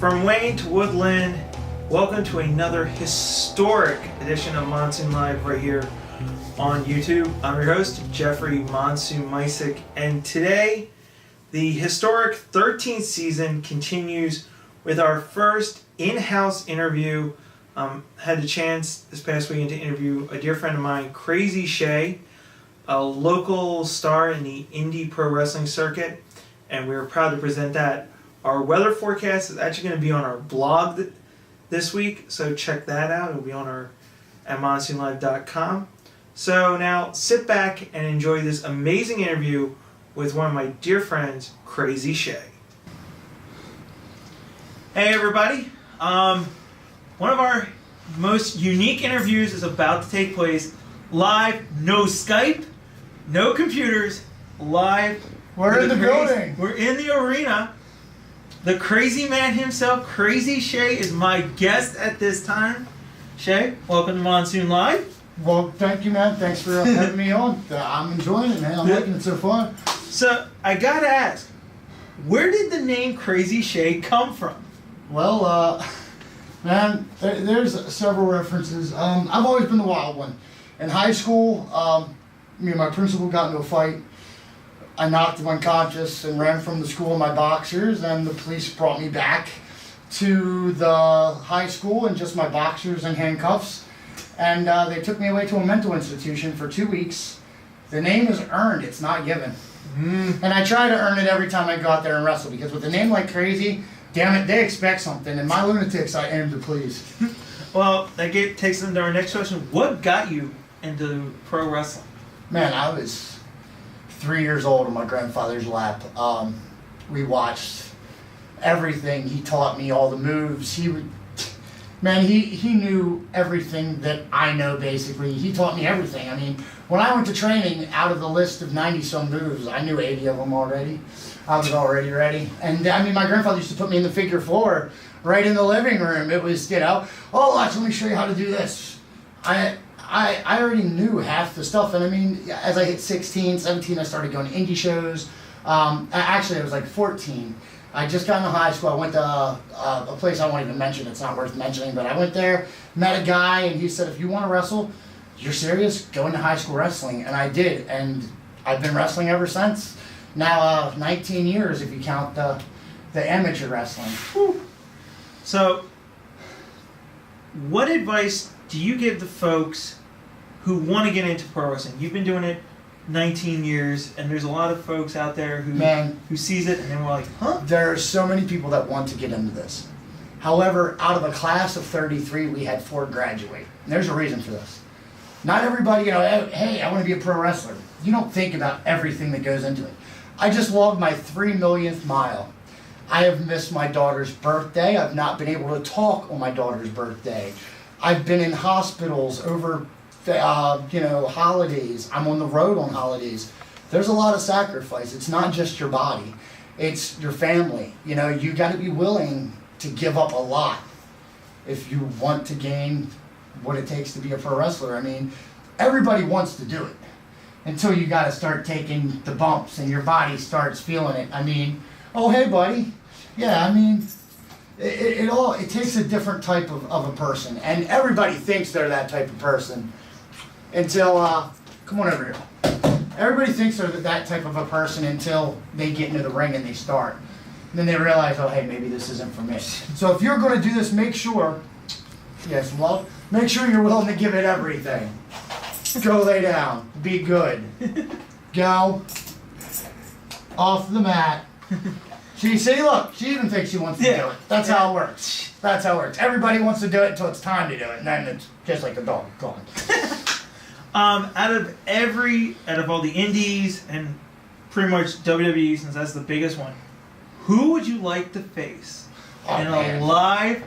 From Wayne to Woodland, welcome to another historic edition of Monsoon Live right here on YouTube. I'm your host, Jeffrey Monsoon Mysick, and today the historic 13th season continues with our first in-house interview. Had the chance this past weekend to interview a dear friend of mine, Crazii Shea, a local star in the indie pro wrestling circuit, and we were proud to present that. Our weather forecast is actually going to be on our blog this week, so check that out. It'll be on our at monsoonlive.com. So now sit back and enjoy this amazing interview with one of my dear friends, Crazii Shea. Hey everybody, one of our most unique interviews is about to take place live, no Skype, no computers, live. We're in the building. We're in the arena. The crazy man himself, Crazii Shea, is my guest at this time. Shea, welcome to Monsoon Live. Well, thank you, man. Thanks for having me on. I'm enjoying it, man. I'm liking it so far. So, I gotta ask, where did the name Crazii Shea come from? Well, man, there's several references. I've always been the wild one. In high school, me and my principal got into a fight. I knocked him unconscious and ran from the school in my boxers, and the police brought me back to the high school in just my boxers and handcuffs, and they took me away to a mental institution for 2 weeks. The name is earned, it's not given. And I try to earn it every time I go out there and wrestle, because with a name like Crazii, damn it, they expect something, and my lunatics I aim to please. Well, that takes them to our next question. What got you into pro wrestling? Man, I was 3 years old in my grandfather's lap. We watched everything. He taught me all the moves. He knew everything that I know, basically. He taught me everything. I mean, when I went to training, out of the list of 90-some moves, I knew 80 of them already. I was already ready. And, I mean, my grandfather used to put me in the figure four right in the living room. It was, oh, watch, let me show you how to do this. I already knew half the stuff, and I mean, as I hit 16, 17, I started going to indie shows. Actually, I was like 14. I just got into high school. I went to a place I won't even mention. It's not worth mentioning, but I went there, met a guy, and he said, if you want to wrestle, you're serious, go into high school wrestling. And I did, and I've been wrestling ever since. Now, 19 years if you count the amateur wrestling. Whew. So, what advice do you give the folks who want to get into pro wrestling? You've been doing it 19 years, and there's a lot of folks out there who sees it and then we're like, huh? There are so many people that want to get into this. However, out of a class of 33, we had 4 graduate. And there's a reason for this. Not everybody, hey, I want to be a pro wrestler. You don't think about everything that goes into it. I just logged my 3 millionth mile. I have missed my daughter's birthday. I've not been able to talk on my daughter's birthday. I've been in hospitals over holidays. I'm on the road on holidays. There's a lot of sacrifice. It's not just your body. It's your family. You got to be willing to give up a lot if you want to gain what it takes to be a pro wrestler. I mean, everybody wants to do it until you got to start taking the bumps and your body starts feeling it. I mean, oh, hey, buddy. Yeah, I mean, it takes a different type of a person, and everybody thinks they're that type of person until come on over here. Everybody thinks they're that type of a person until they get into the ring and they start. And then they realize, oh, hey, maybe this isn't for me. So if you're going to do this, make sure you're willing to give it everything. Go lay down. Be good. Go off the mat. Look, she even thinks she wants to do it. That's how it works. That's how it works. Everybody wants to do it until it's time to do it, and then it's just like the dog gone. Out of all the indies and pretty much WWE, since that's the biggest one, who would you like to face in a live?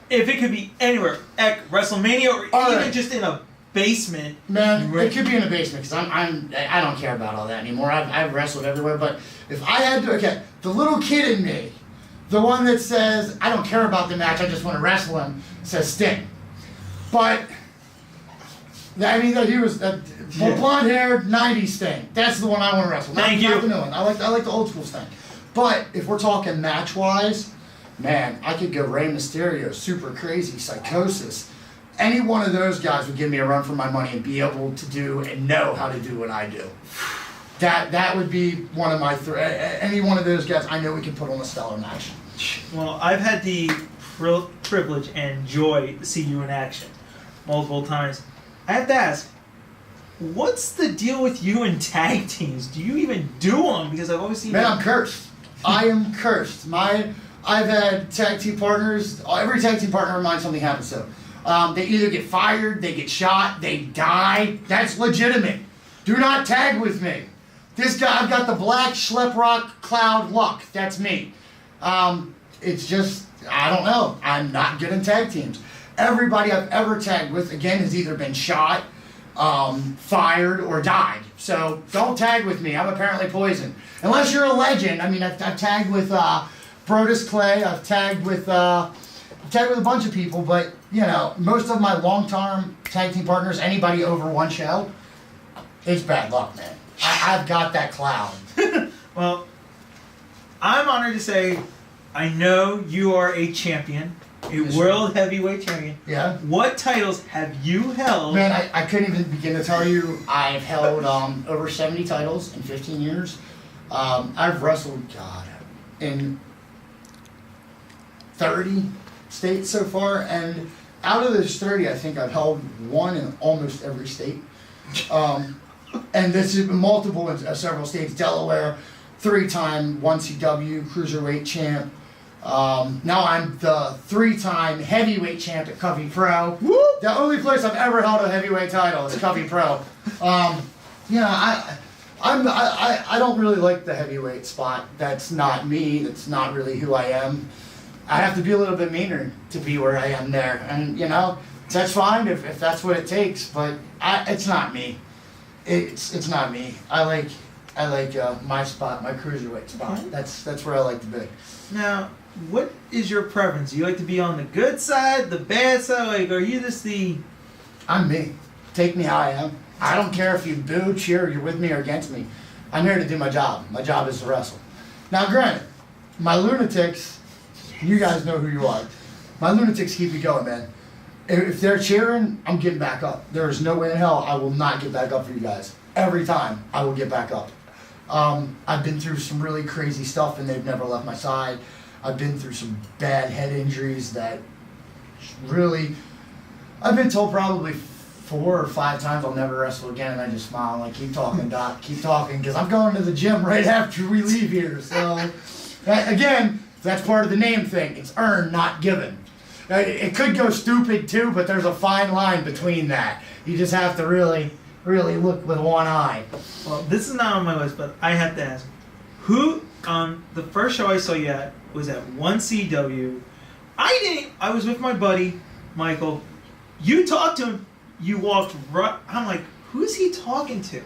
If it could be anywhere, at WrestleMania or even just in a basement. Man, it could be in a basement because I don't care about all that anymore. I've wrestled everywhere, but if I had to, the little kid in me, the one that says I don't care about the match, I just want to wrestle him, says Sting. But I mean, he was blonde-haired '90s Sting. That's the one I want to wrestle. Thank you. Not the new one. I like the old school Sting. But if we're talking match-wise, man, I could go Rey Mysterio, Super Crazy, Psychosis. Any one of those guys would give me a run for my money and be able to do and know how to do what I do. That would be one of my any one of those guys I know we can put on a stellar match. Well, I've had the privilege and joy to see you in action multiple times. I have to ask, what's the deal with you in tag teams? Do you even do them? Because I've always seen. Man, I'm cursed. I am cursed. I've had tag team partners. Every tag team partner of mine, something happens to. They either get fired, they get shot, they die. That's legitimate. Do not tag with me. This guy, I've got the black schleprock cloud luck. That's me. It's just, I don't know. I'm not good in tag teams. Everybody I've ever tagged with, again, has either been shot, fired, or died. So don't tag with me. I'm apparently poison. Unless you're a legend. I mean, I've tagged with Brodus Clay. I've tagged with a bunch of people. But, you know, most of my long-term tag team partners, anybody over one show, it's bad luck, man. I've got that cloud. Well, I'm honored to say I know you are a champion, a world heavyweight champion. Yeah. What titles have you held? Man, I couldn't even begin to tell you. I've held over 70 titles in 15 years. I've wrestled, God, in 30 states so far, and out of those 30, I think I've held one in almost every state. And this is multiple in several states. Delaware, 3-time 1CW Cruiserweight champ. Now I'm the 3-time heavyweight champ at Covey Pro. Woo! The only place I've ever held a heavyweight title is Covey Pro. I don't really like the heavyweight spot. That's not me. That's not really who I am. I have to be a little bit meaner to be where I am there, and you know that's fine if that's what it takes. But it's not me. It's not me. I like my spot, my cruiserweight spot. Okay. That's where I like to be. Now, what is your preference? Do you like to be on the good side, the bad side? Like, are you just the... I'm me. Take me how I am. I don't care if you boo, cheer, you're with me or against me. I'm here to do my job. My job is to wrestle. Now, granted, my lunatics, you guys know who you are. My lunatics keep me going, man. If they're cheering, I'm getting back up. There is no way in hell I will not get back up for you guys. Every time, I will get back up. I've been through some really crazy stuff, and they've never left my side. I've been through some bad head injuries that really... I've been told probably 4 or 5 times I'll never wrestle again, and I just smile and like, keep talking, Doc, keep talking, because I'm going to the gym right after we leave here. So, again, that's part of the name thing. It's earned, not given. It could go stupid too, but there's a fine line between that. You just have to really look with one eye. Well, this is not on my list, but I have to ask. Who, the first show I saw you at was at 1CW. I was with my buddy, Michael. You talked to him. You walked right. I'm like, who's he talking to?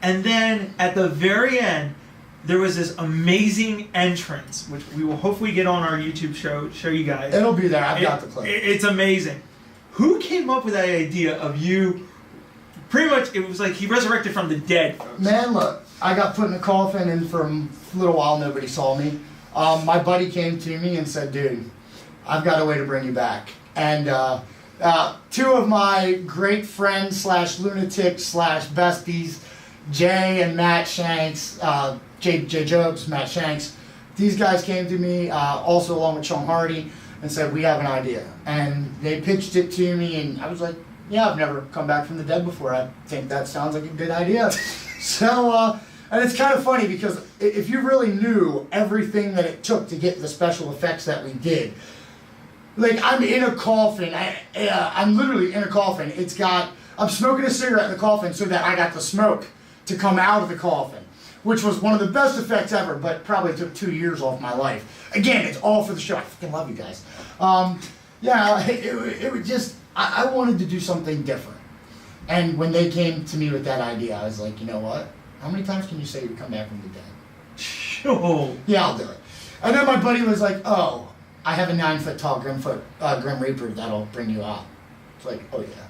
And then at the very end, there was this amazing entrance, which we will hopefully get on our YouTube show you guys. It'll be there. I've got the clip. It's amazing. Who came up with that idea of you? Pretty much, it was like he resurrected from the dead, folks. Man, look, I got put in a coffin, and for a little while, nobody saw me. My buddy came to me and said, dude, I've got a way to bring you back. And 2 of my great friends / lunatics / besties, Jay and Matt Shanks, Jay Jobs, Matt Shanks, these guys came to me, also along with Sean Hardy, and said, we have an idea. And they pitched it to me, and I was like, yeah, I've never come back from the dead before. I think that sounds like a good idea. So, and it's kind of funny because if you really knew everything that it took to get the special effects that we did, like I'm in a coffin, I'm literally in a coffin. I'm smoking a cigarette in the coffin so that I got the smoke to come out of the coffin, which was one of the best effects ever, but probably took 2 years off my life. Again, it's all for the show. I fucking love you guys. It would just, I wanted to do something different. And when they came to me with that idea, I was like, you know what? How many times can you say you come back from the dead? Sure. Yeah, I'll do it. And then my buddy was like, oh, I have a 9-foot tall Grim Reaper that'll bring you out. It's like, oh yeah.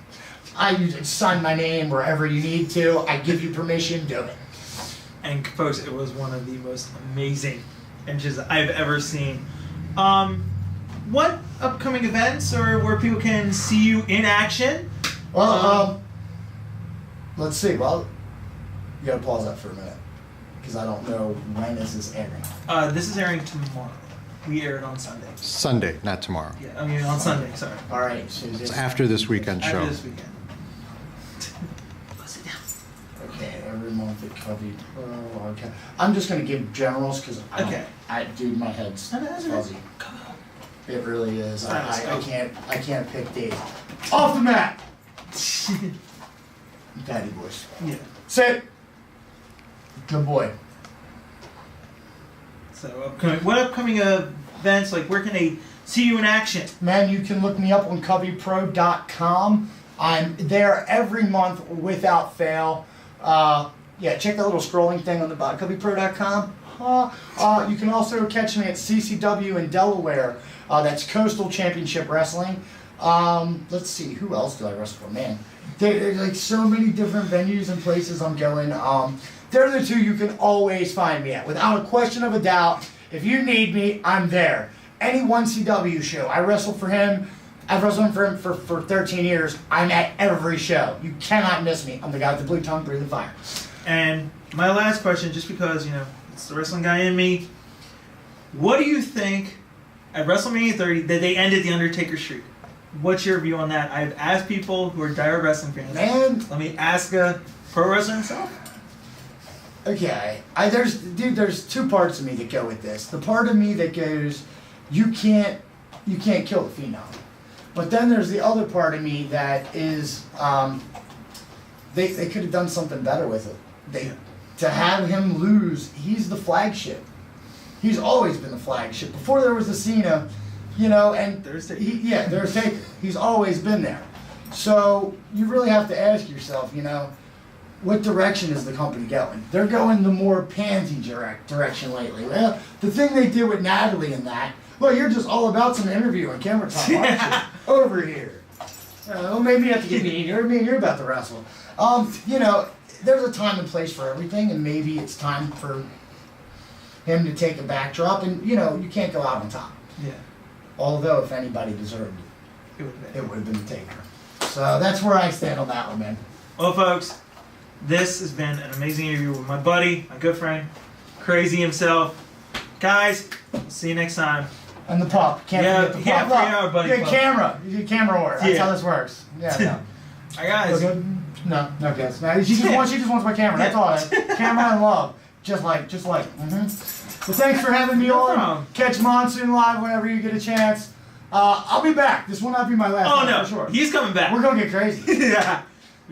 You sign my name wherever you need to. I give you permission, do it. And folks, it was one of the most amazing entrances I've ever seen. What upcoming events or where people can see you in action? Well, let's see. Well, you gotta pause that for a minute because I don't know when this is airing. This is airing tomorrow. We air it on Sunday. Sunday, not tomorrow. Yeah, I mean on Sunday. Sorry. All right. So It's after this weekend show. After this weekend. Sit down. okay, every month it covered. Oh, okay. I'm just gonna give generals because Okay. dude, my head's No, that's fuzzy. okay. Come on. It really is. Nice. I can't pick days. Off the mat. Daddy boys. Yeah. Sit. Good boy. So what upcoming events? Like where can they see you in action? Man, you can look me up on CoveyPro.com. I'm there every month without fail. Yeah, check that little scrolling thing on the bottom, CoveyPro.com. You can also catch me at CCW in Delaware. That's Coastal Championship Wrestling. Let's see, who else do I wrestle for? Man, there's like so many different venues and places I'm going. They're the two you can always find me at, without a question of a doubt. If you need me, I'm there. Any 1CW show, I wrestle for him. I've wrestled for him for 13 years. I'm at every show. You cannot miss me. I'm the guy with the blue tongue, breathing fire. And my last question, just because it's the wrestling guy in me. What do you think at WrestleMania 30 that they ended the Undertaker streak? What's your view on that? I've asked people who are dire wrestling fans. Man. Let me ask a pro wrestler himself. Okay, there's two parts of me that go with this. The part of me that goes, you can't kill the Phenom. But then there's the other part of me that is, they could have done something better with it. To have him lose, he's the flagship. He's always been the flagship. Before there was the Cena, and There's Taker. there's Taker. He's always been there. So you really have to ask yourself, what direction is the company going? They're going the more pansy direction lately. Well, the thing they did with Natalie and that, well, you're just all about some interview and camera time, aren't you? Over here. Well, maybe you have to get me you're about to wrestle. There's a time and place for everything, and maybe it's time for him to take a backdrop, and you can't go out on top. Yeah. Although, if anybody deserved it, it would have been the Taker. So that's where I stand on that one, man. Well, folks, this has been an amazing interview with my buddy, my good friend, Crazii himself. Guys, see you next time. And the pup. Can't forget the pup. forget our buddy You pup. get camera work. That's Yeah. how this works. Yeah, no. All right, guys. Okay. No guess. No, she just wants my camera. That's all. Camera and love. Just like. Well, thanks for having me No on. problem. Catch Monsoon live whenever you get a chance. I'll be back. This will not be my last Oh time, no, for sure. he's coming back. We're gonna get crazy. Yeah.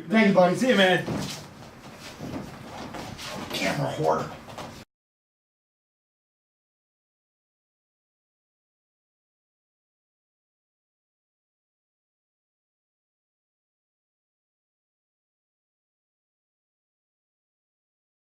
Thank you, buddy. See you, man. Camera whore.